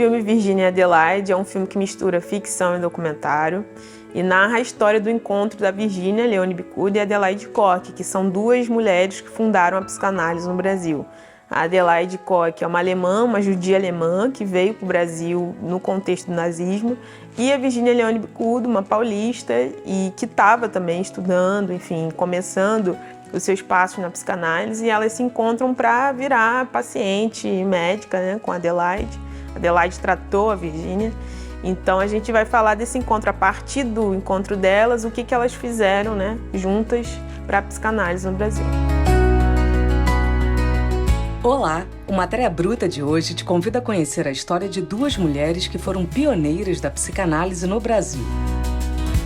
filme Virginia e Adelaide é um filme que mistura ficção e documentário e narra a história do encontro da Virginia Leone Bicudo e Adelaide Koch, que são duas mulheres que fundaram a psicanálise no Brasil. A Adelaide Koch é uma alemã, uma judia alemã, que veio para o Brasil no contexto do nazismo, e a Virginia Leone Bicudo, uma paulista, e que estava também estudando, enfim, começando os seus passos na psicanálise, e elas se encontram para virar paciente e médica, né, com a Adelaide. A Adelaide tratou a Virginia. Então a gente vai falar desse encontro, a partir do encontro delas, o que elas fizeram, né, juntas para a psicanálise no Brasil. Olá! O Matéria Bruta de hoje te convida a conhecer a história de duas mulheres que foram pioneiras da psicanálise no Brasil.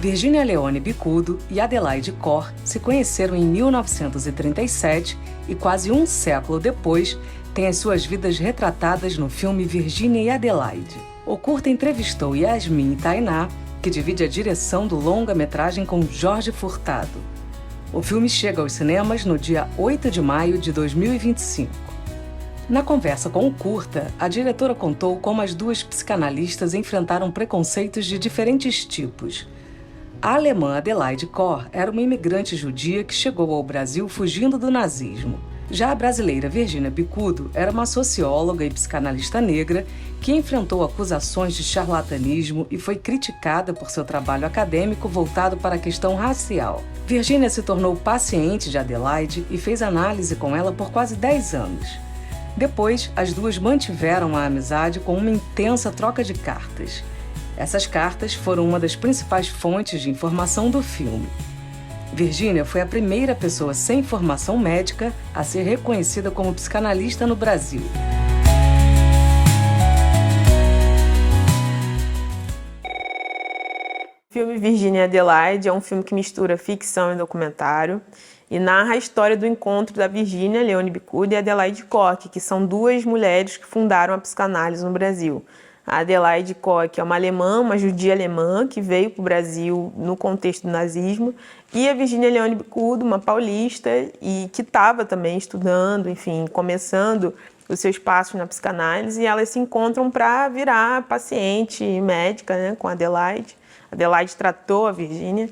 Virginia Leone Bicudo e Adelaide Koch se conheceram em 1937 e quase um século depois têm as suas vidas retratadas no filme Virginia e Adelaide. O curta entrevistou Yasmin e Tainá, que divide a direção do longa-metragem com Jorge Furtado. O filme chega aos cinemas no dia 8 de maio de 2025. Na conversa com o curta, a diretora contou como as duas psicanalistas enfrentaram preconceitos de diferentes tipos. A alemã Adelaide Koch era uma imigrante judia que chegou ao Brasil fugindo do nazismo. Já a brasileira Virginia Bicudo era uma socióloga e psicanalista negra que enfrentou acusações de charlatanismo e foi criticada por seu trabalho acadêmico voltado para a questão racial. Virginia se tornou paciente de Adelaide e fez análise com ela por quase 10 anos. Depois, as duas mantiveram a amizade com uma intensa troca de cartas. Essas cartas foram uma das principais fontes de informação do filme. Virginia foi a primeira pessoa sem formação médica a ser reconhecida como psicanalista no Brasil. O filme Virginia e Adelaide é um filme que mistura ficção e documentário e narra a história do encontro da Virginia Leone Bicudo e Adelaide Koch, que são duas mulheres que fundaram a psicanálise no Brasil. A Adelaide Koch é uma alemã, uma judia alemã, que veio para o Brasil no contexto do nazismo, e a Virginia Leone Bicudo, uma paulista, e que estava também estudando, enfim, começando os seus passos na psicanálise, e elas se encontram para virar paciente e médica, né, com a Adelaide. A Adelaide tratou a Virginia.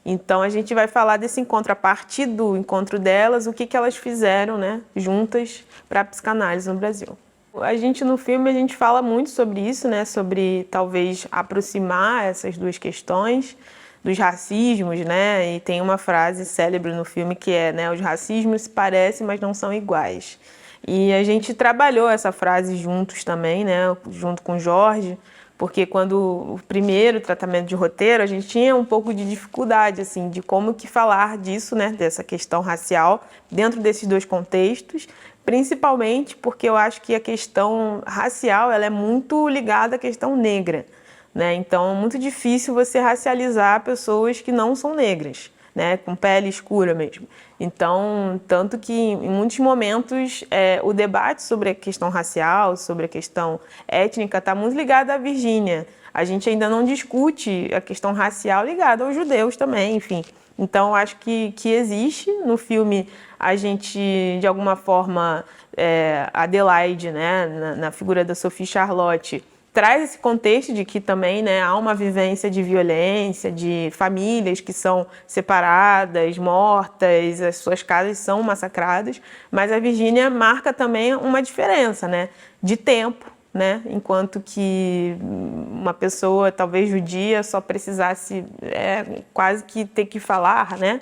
Então a gente vai falar desse encontro, a partir do encontro delas, o que elas fizeram, né, juntas para a psicanálise no Brasil. No filme, a gente fala muito sobre isso, né, sobre talvez aproximar essas duas questões dos racismos, né, e tem uma frase célebre no filme que é, né, os racismos se parecem, mas não são iguais. E a gente trabalhou essa frase juntos também, né, junto com o Jorge, porque quando o primeiro tratamento de roteiro, a gente tinha um pouco de dificuldade, assim, de como que falar disso, né, dessa questão racial, dentro desses dois contextos, principalmente porque eu acho que a questão racial ela é muito ligada à questão negra, né? Então é muito difícil você racializar pessoas que não são negras, né? Com pele escura mesmo. Então, tanto que em muitos momentos o debate sobre a questão racial, sobre a questão étnica, está muito ligado à Virgínia. A gente ainda não discute a questão racial ligada aos judeus também, enfim. Então, acho que existe no filme, a gente, de alguma forma, Adelaide, né, na figura da Sophie Charlotte, traz esse contexto de que também, né, há uma vivência de violência, de famílias que são separadas, mortas, as suas casas são massacradas, mas a Virginia marca também uma diferença, né, de tempo, né, enquanto que uma pessoa, talvez judia, só precisasse quase que ter que falar, né,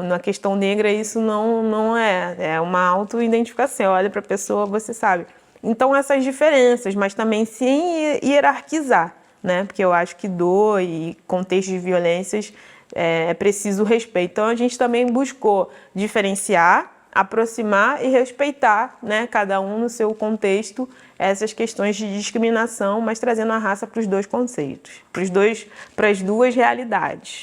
na questão negra isso não é uma autoidentificação, você olha para a pessoa, você sabe. Então essas diferenças, mas também sem hierarquizar, né, porque eu acho que dor e contexto de violências é preciso respeito. Então a gente também buscou diferenciar, aproximar e respeitar, né, cada um no seu contexto, essas questões de discriminação, mas trazendo a raça para os dois conceitos, para as duas realidades.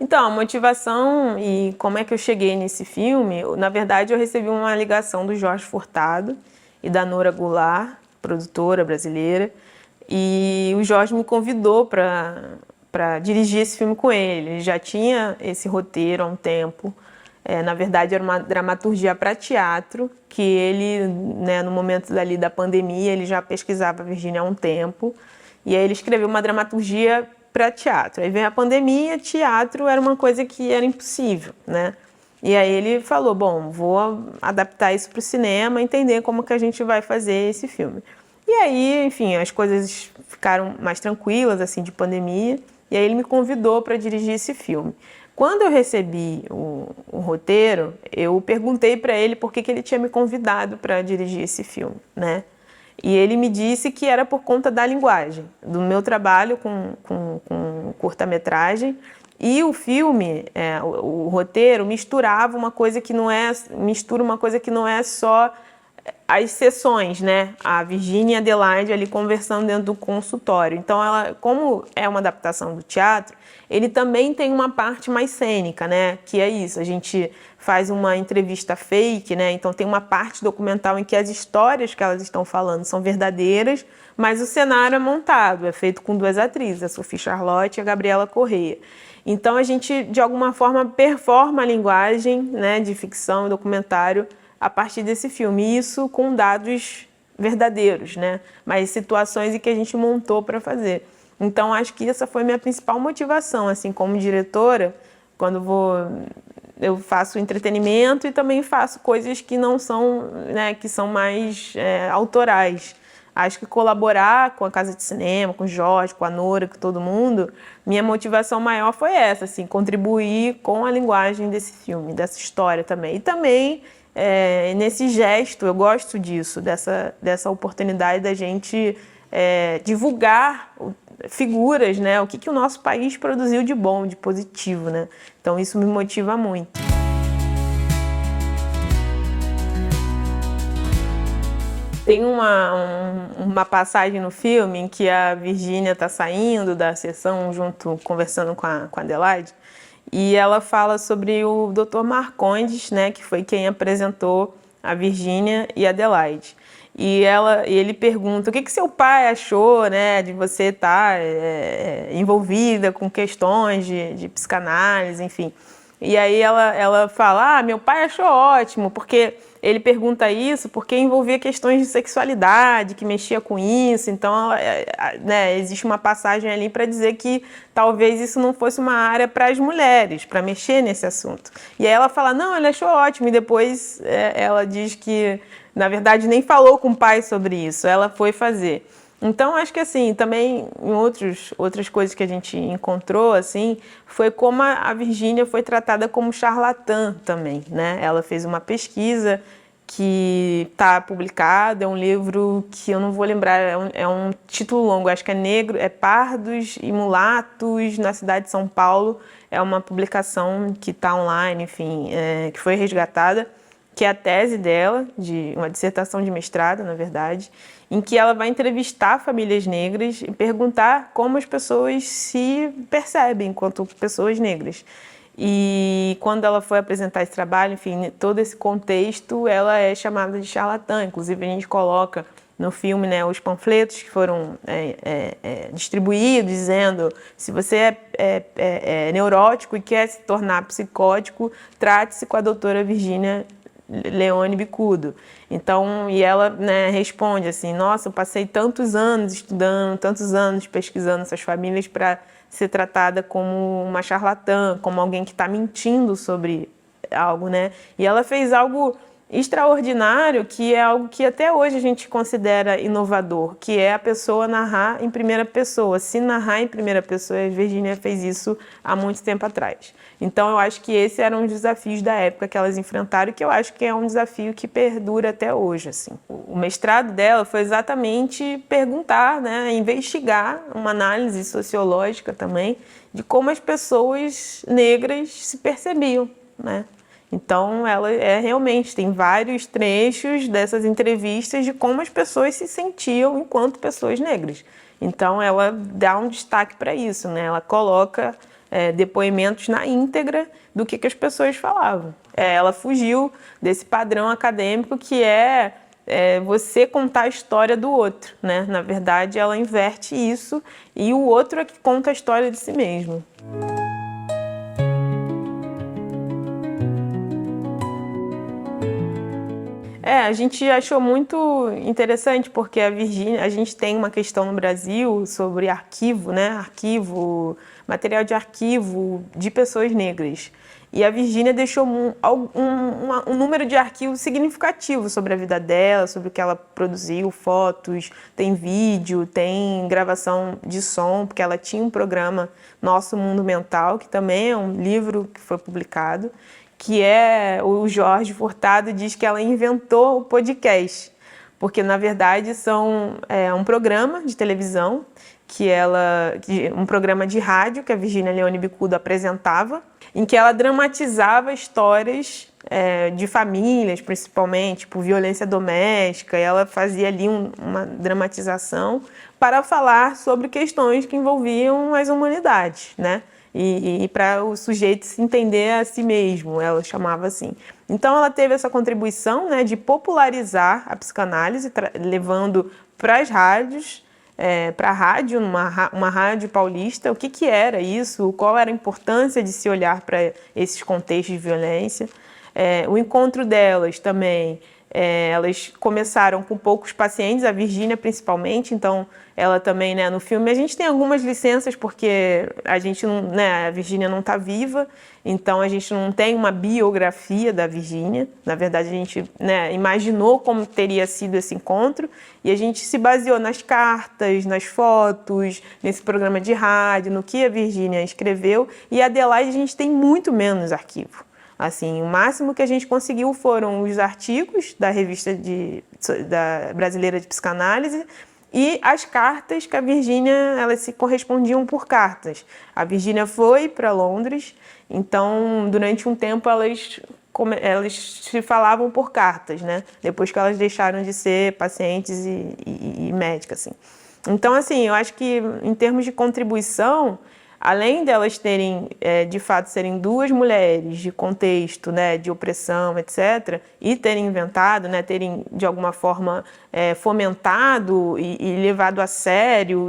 Então, a motivação e como é que eu cheguei nesse filme, na verdade eu recebi uma ligação do Jorge Furtado e da Nora Goulart, produtora brasileira, e o Jorge me convidou para dirigir esse filme com ele. Ele já tinha esse roteiro há um tempo, Na verdade, era uma dramaturgia para teatro, que ele, né, no momento da pandemia, ele já pesquisava a Virgínia há um tempo, e aí ele escreveu uma dramaturgia para teatro. Aí veio a pandemia, teatro era uma coisa que era impossível, né? E aí ele falou, bom, vou adaptar isso para o cinema, entender como que a gente vai fazer esse filme. E aí, enfim, as coisas ficaram mais tranquilas, assim, de pandemia, e aí ele me convidou para dirigir esse filme. Quando eu recebi o roteiro, eu perguntei para ele por que ele tinha me convidado para dirigir esse filme, né? E ele me disse que era por conta da linguagem, do meu trabalho com curta-metragem. E o filme, o roteiro, mistura uma coisa que não é só as sessões, né? A Virgínia e a Adelaide ali conversando dentro do consultório. Então, como é uma adaptação do teatro, ele também tem uma parte mais cênica, né? Que é isso, a gente faz uma entrevista fake, né? Então tem uma parte documental em que as histórias que elas estão falando são verdadeiras, mas o cenário é montado, é feito com duas atrizes, a Sophie Charlotte e a Gabriela Correia. Então a gente, de alguma forma, performa a linguagem, né, de ficção e documentário a partir desse filme. Isso com dados verdadeiros, né? Mas situações em que a gente montou para fazer. Então acho que essa foi a minha principal motivação, assim, como diretora, quando eu faço entretenimento e também faço coisas que não são, né, que são mais autorais. Acho que colaborar com a Casa de Cinema, com o Jorge, com a Nora, com todo mundo, minha motivação maior foi essa, assim, contribuir com a linguagem desse filme, dessa história também. E também nesse gesto, eu gosto disso, dessa oportunidade da gente divulgar figuras, né? O que o nosso país produziu de bom, de positivo, né? Então isso me motiva muito. Tem uma passagem no filme em que a Virgínia está saindo da sessão conversando com a Adelaide, e ela fala sobre o Dr. Marcondes, né, que foi quem apresentou a Virgínia e a Adelaide. E ele pergunta o que seu pai achou, né, de você estar envolvida com questões de psicanálise, enfim. E aí ela fala, meu pai achou ótimo, porque ele pergunta isso porque envolvia questões de sexualidade, que mexia com isso. Então, né, existe uma passagem ali para dizer que talvez isso não fosse uma área para as mulheres, para mexer nesse assunto. E aí ela fala, não, ele achou ótimo. E depois ela diz que, na verdade, nem falou com o pai sobre isso, ela foi fazer. Então, acho que assim, também em outras coisas que a gente encontrou, assim, foi como a Virgínia foi tratada como charlatã também, né? Ela fez uma pesquisa que está publicada, é um livro que eu não vou lembrar, é um título longo, acho que é Pardos e Mulatos na cidade de São Paulo. É uma publicação que está online, enfim, que foi resgatada, que é a tese dela, de uma dissertação de mestrado, na verdade, em que ela vai entrevistar famílias negras e perguntar como as pessoas se percebem enquanto pessoas negras. E quando ela foi apresentar esse trabalho, enfim, todo esse contexto, ela é chamada de charlatã. Inclusive, a gente coloca no filme, né, os panfletos que foram distribuídos, dizendo: se você é neurótico e quer se tornar psicótico, trate-se com a doutora Virgínia Leone Bicudo. Então, e ela, né, responde assim: nossa, eu passei tantos anos estudando, tantos anos pesquisando essas famílias para ser tratada como uma charlatã, como alguém que está mentindo sobre algo, né? E ela fez algo extraordinário, que é algo que até hoje a gente considera inovador, que é a pessoa narrar em primeira pessoa. Se narrar em primeira pessoa, a Virgínia fez isso há muito tempo atrás. Então, eu acho que esses eram os desafios da época que elas enfrentaram, e que eu acho que é um desafio que perdura até hoje, assim. O mestrado dela foi exatamente perguntar, né, investigar uma análise sociológica também de como as pessoas negras se percebiam, né? Então, ela realmente tem vários trechos dessas entrevistas de como as pessoas se sentiam enquanto pessoas negras. Então, ela dá um destaque para isso, né? Ela coloca depoimentos na íntegra do que as pessoas falavam. Ela fugiu desse padrão acadêmico que é você contar a história do outro, né? Na verdade, ela inverte isso e o outro é que conta a história de si mesmo. A gente achou muito interessante porque a Virgínia, a gente tem uma questão no Brasil sobre arquivo, né? Material de arquivo de pessoas negras. E a Virgínia deixou um número de arquivos significativo sobre a vida dela, sobre o que ela produziu, fotos, tem vídeo, tem gravação de som, porque ela tinha um programa Nosso Mundo Mental, que também é um livro que foi publicado, que o Jorge Furtado diz que ela inventou o podcast, porque na verdade um programa de televisão um programa de rádio que a Virgínia Leone Bicudo apresentava, em que ela dramatizava histórias de famílias, principalmente, tipo violência doméstica, e ela fazia ali uma dramatização para falar sobre questões que envolviam as humanidades, né? E para o sujeito se entender a si mesmo, ela chamava assim. Então ela teve essa contribuição, né, de popularizar a psicanálise, levando para as rádios, para a rádio, uma rádio paulista, o que era isso, qual era a importância de se olhar para esses contextos de violência. O encontro delas também, elas começaram com poucos pacientes, a Virgínia principalmente, então ela também, né, no filme a gente tem algumas licenças porque a gente não, né, a Virgínia não está viva, então a gente não tem uma biografia da Virgínia. Na verdade a gente, né, imaginou como teria sido esse encontro e a gente se baseou nas cartas, nas fotos, nesse programa de rádio, no que a Virgínia escreveu, e a Adelaide a gente tem muito menos arquivo. Assim, o máximo que a gente conseguiu foram os artigos da revista brasileira de psicanálise e as cartas que a Virgínia, elas se correspondiam por cartas. A Virgínia foi para Londres, então durante um tempo elas se falavam por cartas, né? Depois que elas deixaram de ser pacientes e médicas, assim. Então, assim, eu acho que em termos de contribuição, além delas terem, de fato, serem duas mulheres de contexto, né, de opressão, etc., e terem inventado, né, terem, de alguma forma, fomentado e levado a sério,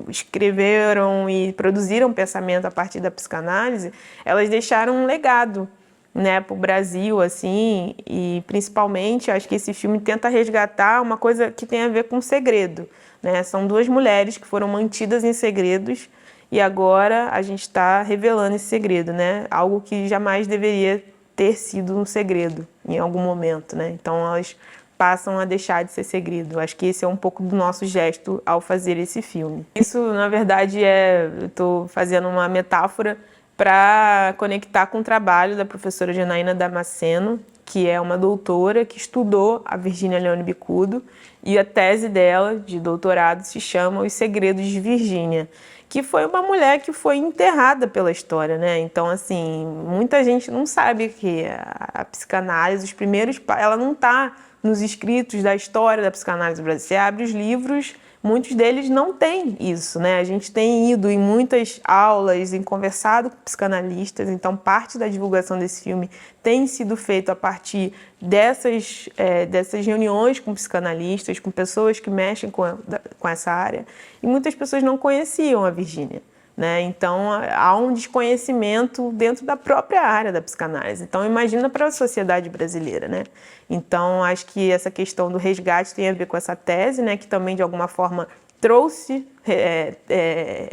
escreveram e produziram pensamento a partir da psicanálise, elas deixaram um legado, né, para o Brasil, assim, e principalmente, acho que esse filme tenta resgatar uma coisa que tem a ver com segredo, né? São duas mulheres que foram mantidas em segredos, e agora a gente está revelando esse segredo, né? Algo que jamais deveria ter sido um segredo em algum momento, né? Então elas passam a deixar de ser segredo. Acho que esse é um pouco do nosso gesto ao fazer esse filme. Isso, na verdade, eu estou fazendo uma metáfora para conectar com o trabalho da professora Janaína Damasceno, que é uma doutora que estudou a Virgínia Leone Bicudo, e a tese dela de doutorado se chama Os Segredos de Virgínia, que foi uma mulher que foi enterrada pela história, né? Então, assim, muita gente não sabe que a psicanálise, os primeiros, ela não está nos escritos da história da psicanálise brasileira. Você abre os livros, muitos deles não têm isso, né? A gente tem ido em muitas aulas, conversado com psicanalistas, então parte da divulgação desse filme tem sido feito a partir dessas reuniões com psicanalistas, com pessoas que mexem com essa área, e muitas pessoas não conheciam a Virgínia, né? Então há um desconhecimento dentro da própria área da psicanálise. Então imagina para a sociedade brasileira, né? Então acho que essa questão do resgate tem a ver com essa tese, né? Que também de alguma forma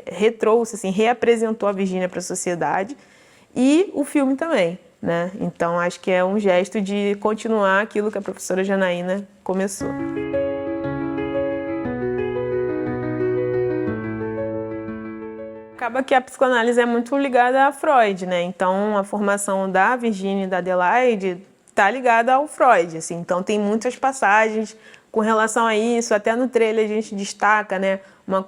retrouxe, assim, reapresentou a Virgínia para a sociedade, e o filme também, né? Então acho que é um gesto de continuar aquilo que a professora Janaína começou. Acaba que a psicanálise é muito ligada a Freud, né? Então a formação da Virgínia e da Adelaide está ligada ao Freud, assim. Então tem muitas passagens com relação a isso. Até no trailer a gente destaca, né, uma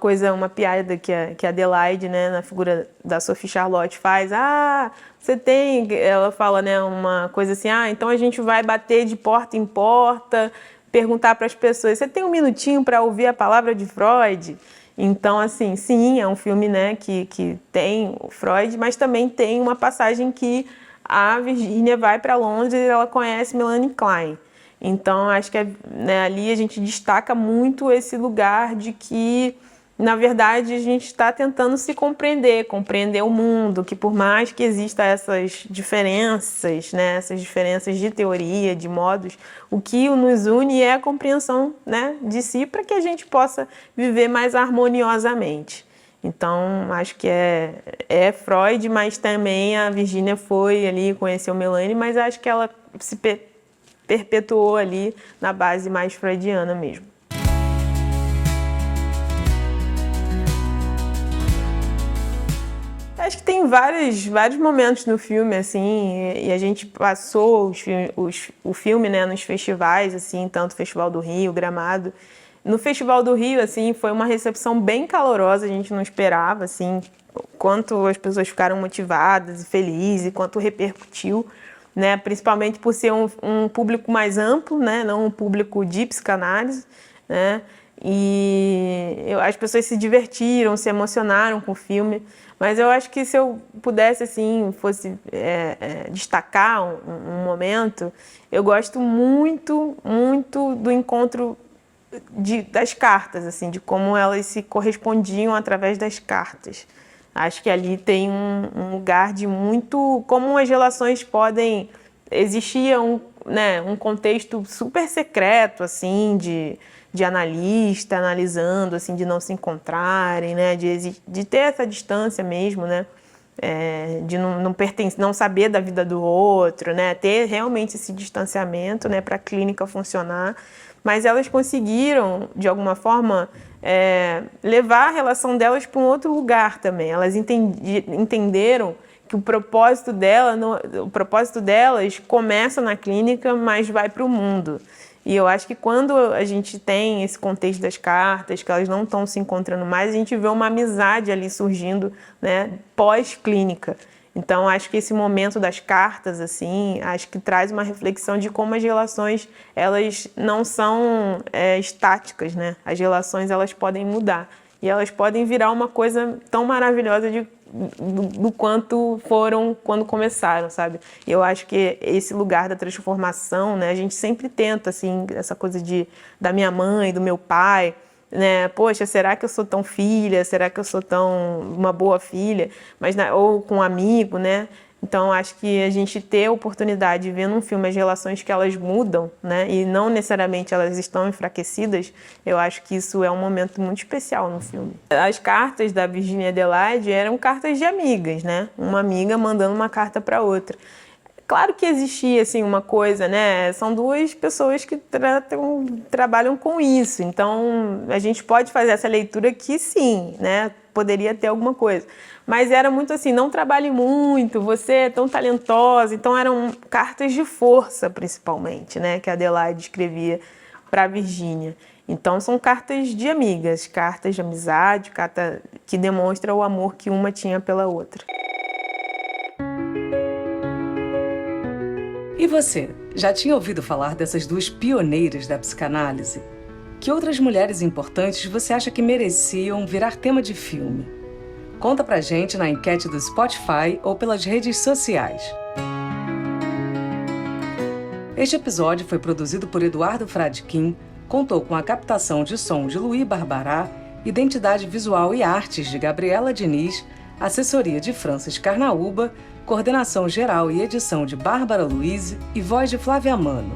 piada que a Adelaide, né, na figura da Sophie Charlotte faz. Ela fala, né, uma coisa assim, então a gente vai bater de porta em porta, perguntar para as pessoas, você tem um minutinho para ouvir a palavra de Freud? Então, assim, sim, é um filme, né, que tem o Freud, mas também tem uma passagem que a Virgínia vai para Londres e ela conhece Melanie Klein. Então, acho que, né, ali a gente destaca muito esse lugar de que Na verdade, a gente está tentando se compreender o mundo, que por mais que existam essas diferenças, né, essas diferenças de teoria, de modos, o que nos une é a compreensão, né, de si para que a gente possa viver mais harmoniosamente. Então, acho que é Freud, mas também a Virginia foi ali, conheceu Melanie, mas acho que ela se perpetuou ali na base mais freudiana mesmo. Acho que tem vários momentos no filme, assim, e a gente passou o filme, né, nos festivais, assim, tanto o Festival do Rio, Gramado. No Festival do Rio, assim, foi uma recepção bem calorosa, a gente não esperava, assim, quanto as pessoas ficaram motivadas e felizes, quanto repercutiu, né, principalmente por ser um público mais amplo, né, não um público de psicanálise, né, e as pessoas se divertiram, se emocionaram com o filme. Mas eu acho que se eu pudesse, assim, fosse destacar um momento, eu gosto muito, muito do encontro das cartas, assim, de como elas se correspondiam através das cartas. Acho que ali tem um lugar de muito... Como as relações podem... Existia um contexto super secreto, assim, de analista, analisando, assim, de não se encontrarem, né, de ter essa distância mesmo, né, de não saber da vida do outro, né, ter realmente esse distanciamento, né, para a clínica funcionar. Mas elas conseguiram, de alguma forma, levar a relação delas para um outro lugar também. Elas entenderam que o propósito delas começa na clínica, mas vai para o mundo. E eu acho que quando a gente tem esse contexto das cartas, que elas não estão se encontrando mais, a gente vê uma amizade ali surgindo, né, pós-clínica. Então, acho que esse momento das cartas, assim, acho que traz uma reflexão de como as relações, elas não são estáticas, né? As relações, elas podem mudar. E elas podem virar uma coisa tão maravilhosa do quanto foram quando começaram, sabe? E eu acho que esse lugar da transformação, né? A gente sempre tenta, assim, essa coisa da minha mãe, do meu pai, né? Poxa, será que eu sou tão filha? Será que eu sou tão uma boa filha? Ou com um amigo, né? Então, acho que a gente ter a oportunidade de ver num filme as relações que elas mudam, né? E não necessariamente elas estão enfraquecidas, eu acho que isso é um momento muito especial no filme. As cartas da Virginia Adelaide eram cartas de amigas, né? Uma amiga mandando uma carta para outra. Claro que existia, assim, uma coisa, né? São duas pessoas que trabalham com isso. Então, a gente pode fazer essa leitura que sim, né? Poderia ter alguma coisa. Mas era muito assim, não trabalhe muito, você é tão talentosa. Então, eram cartas de força, principalmente, né? Que a Adelaide escrevia para a Virginia. Então, são cartas de amigas, cartas de amizade, carta que demonstra o amor que uma tinha pela outra. E você, já tinha ouvido falar dessas duas pioneiras da psicanálise? Que outras mulheres importantes você acha que mereciam virar tema de filme? Conta pra gente na enquete do Spotify ou pelas redes sociais. Este episódio foi produzido por Eduardo Fradkin, contou com a captação de som de Luí Barbará, identidade visual e artes de Gabriela Diniz, assessoria de Francis Carnaúba, coordenação geral e edição de Bárbara Luiz e voz de Flávia Mano.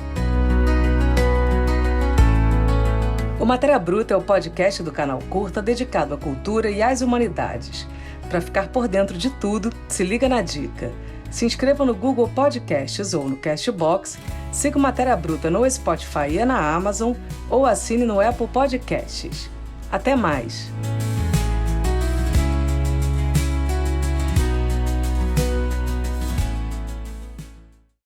O Matéria Bruta é o podcast do canal Curta dedicado à cultura e às humanidades. Para ficar por dentro de tudo, se liga na dica. Se inscreva no Google Podcasts ou no Castbox, siga o Matéria Bruta no Spotify e na Amazon ou assine no Apple Podcasts. Até mais!